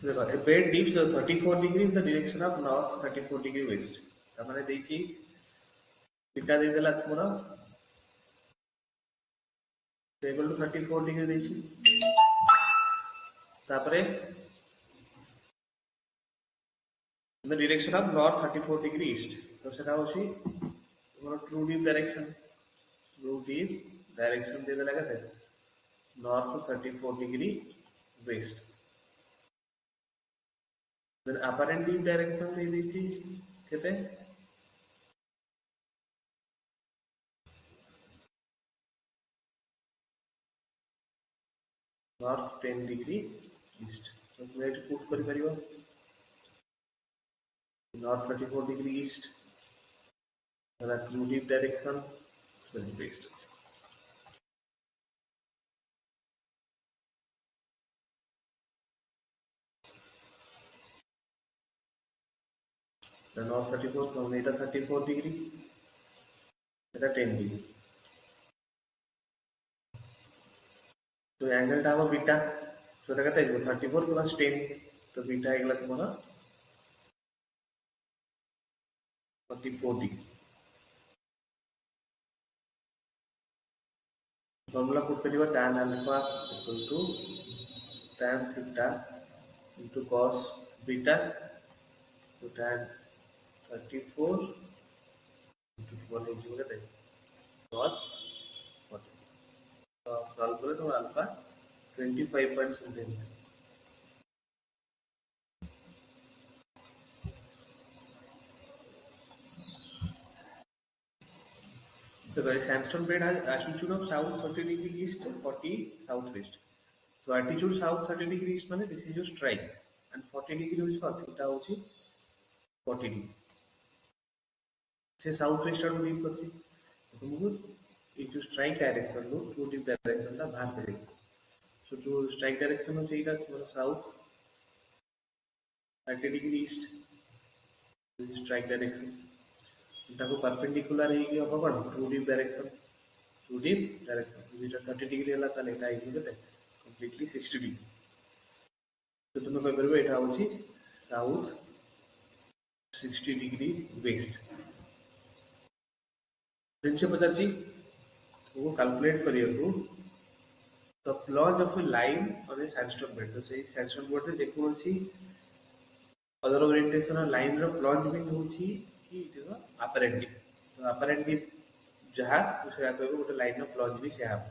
देखो a bed dips 34 degree in the direction of north 34 degree west तामाने देखी beta दे देला तुमरा इक्वल टू 34 डिग्री देछि तापरे in the direction of north 34 degree east तो सेटा होछि तुम्हारा ट्रू डीप डायरेक्शन दे देला केते north 34 degree west then apparent deep direction दे देछि केते north 10 degree east तो मैं एट पुट करि परिबो north 34 degree east the true deep direction sorry west the north 34 from eta 34 degree eta 10 degree तो angle टा हम बीटा so এটা কত আসবে 34 plus 10 তো बीटा এগুলা তোমার 44 ডিগ্রি फॉर्मूला पुट करिबा tan alpha equal to tan theta into cos beta तो tan 34 into 1 is equal to cos 40 तो सॉल्व करो तो alpha 25.7 So the sandstone bed has altitude of south 30 degree east, 40 southwest. So altitude south 30 degree east means this is your strike, and 40 degree is what theta होची 40 degree. से southwest आड़ deep करची तो तुमको ये जो strike direction लो true deep direction ला बाहर करेगा. So जो strike direction होची इधर तुम्हारा south 30 degree east, this is strike direction. इधर को perpendicular है कि आपका कौन true deep direction. True deep direction. इधर 30 degree वाला था लेटा है इधर completely 60 degree. तो तुम्हें कोई बरबे इटा होची south 60 degree west. then से पता ची वो calculate करिए तो the plunge of a line on a sandstone bed. तो सही sandstone bed में जेको होची other orientation और line रो plunge में होची कि it is apparent dip. तो apparent dip जहाँ उसे आप को ଗୋଟେ line of plunge भी से आप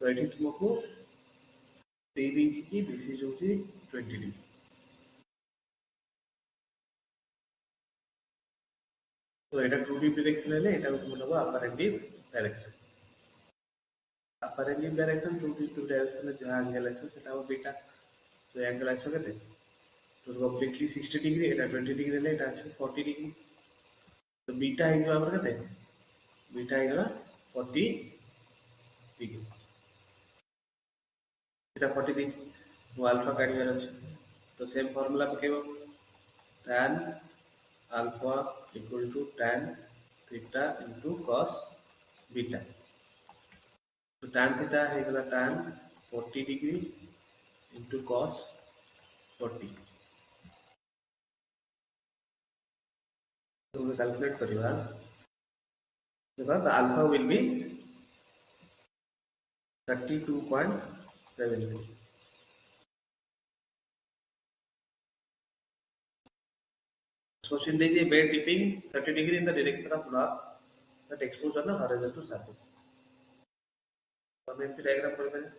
तो एठी तुमको दे दीची कि this is होची 20 degree. तो এটা true deep direction है এটা मतलब apparent dip direction. apparent dip direction true deep direction में जहाँ angle है सेटा वो बीटा. तो angle है केते तो completely 60 degree এটা 20 degree ले এটা আছে 40 degree. तो बीटा है जो हमर केते बीटा है 40 degree. এটা 40 degree वो अल्फा काढिबार अछि तो सेम फार्मूला पकेबो tan alpha equal to tan theta into cos beta. तो tan theta है गला tan 40 degree into cos 40. तो we calculate करिबा देखो the alpha will be 32.7. Question is a bed dipping 30 degree in the direction of north that exposed on the horizontal surface. तो हम एक diagram कर देंगे.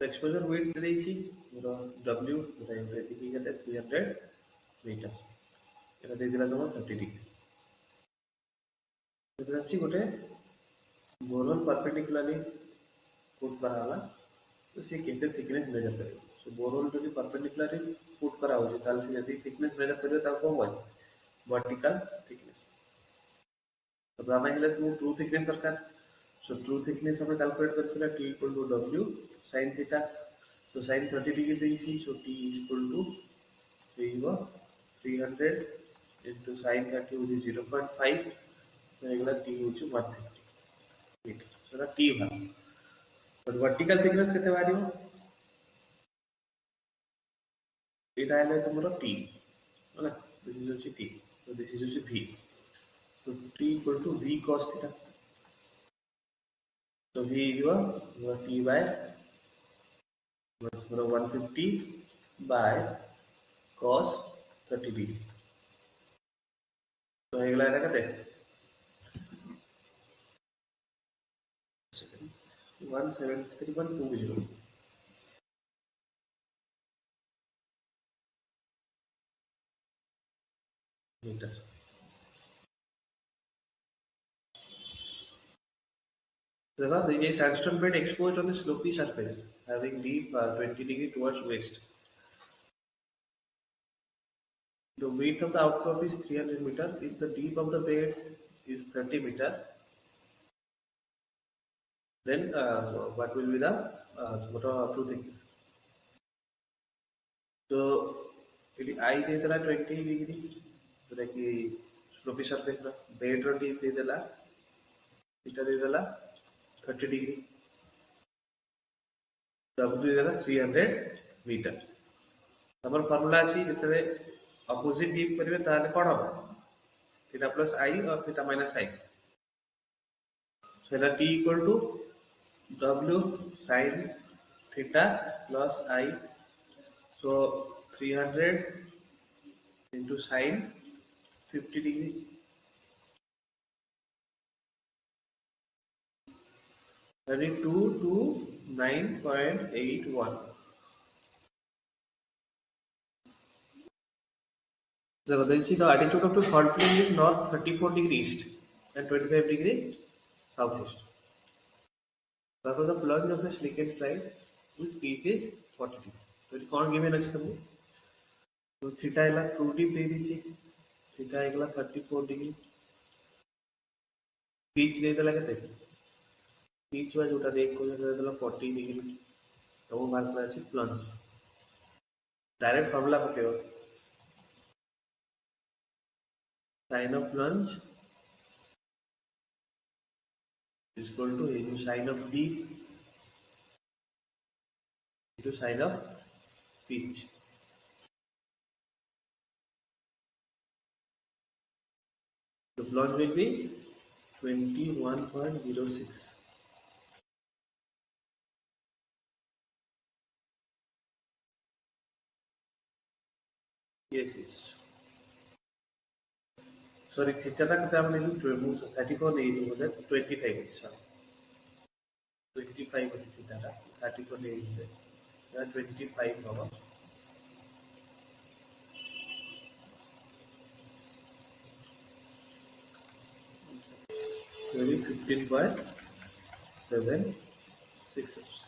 The exposure width they देइछि W एतिकी केते 300 metre. एटा दे दिला तम 30 डिग्री. तो अछि गोटे बोरहोल परपेंडिकुलरली पुट कराला तो से केते थिकनेस मेजर करे. सो बोरहोल जदि परपेंडिकुलरली पुट करा होछि ताल से जदि थिकनेस मेजर करे ता को होय वर्टिकल थिकनेस. तो बाबा हेले तो ट्रू थिकनेस सरकार. सो ट्रू थिकनेस हम कैलकुलेट करथिला T equal to W sin theta. तो sin 30 डिग्री देइछि so T equal to 3 300 into sin 30 होची 0.5 तो एगला t होची 150 मीटर सेटा t भाग but vertical thickness केते बारियो एटा आले तुमरो t होला this is होची t so this is होची v so t equal to v cos theta so v your t by 150 by cos 30 degree तो एगला एटा केते 173.20 metre the sandstone bed exposed on a slopy surface having deep 20 degree towards west. The width of the outcrop is 300 meter. If the deep of the bed is 30 meter, then what will be the true thickness? So it I दे देला 20 degree तो कि slopy surface ना bed रो deep दे देला इटा दे देला 30 degree W दे देला 300 meter. हमर formula अछि जतबे अपोजिट डीप करबे ताले कोन हो थीटा प्लस आई और theta minus I so t equal to w sin theta plus I so 300 into sin 50 degree 32 to 9.81 then see the attitude of the fault plane is north 34 degree east and 25 degree southeast. Therefore, the plunge of the slicked slide whose pitch is 40 degree. So, it can't give an example. So, theta is 2 degree, theta is 34 degree. Pitch दे देला केते pitch वाला जोटा देख को दे देला 40 degree तो वो mark करा अछि plunge डायरेक्ट फार्मूला पकेबो sin of plunge is equal to sin of d into sin of pitch. The plunge will be 21.06. Yes, yes. Sorry, theta का कितना हमने लिखा 34 नहीं तो होता 25 अच्छा 25 है theta का 34 नहीं होता 25 होगा maybe 15.76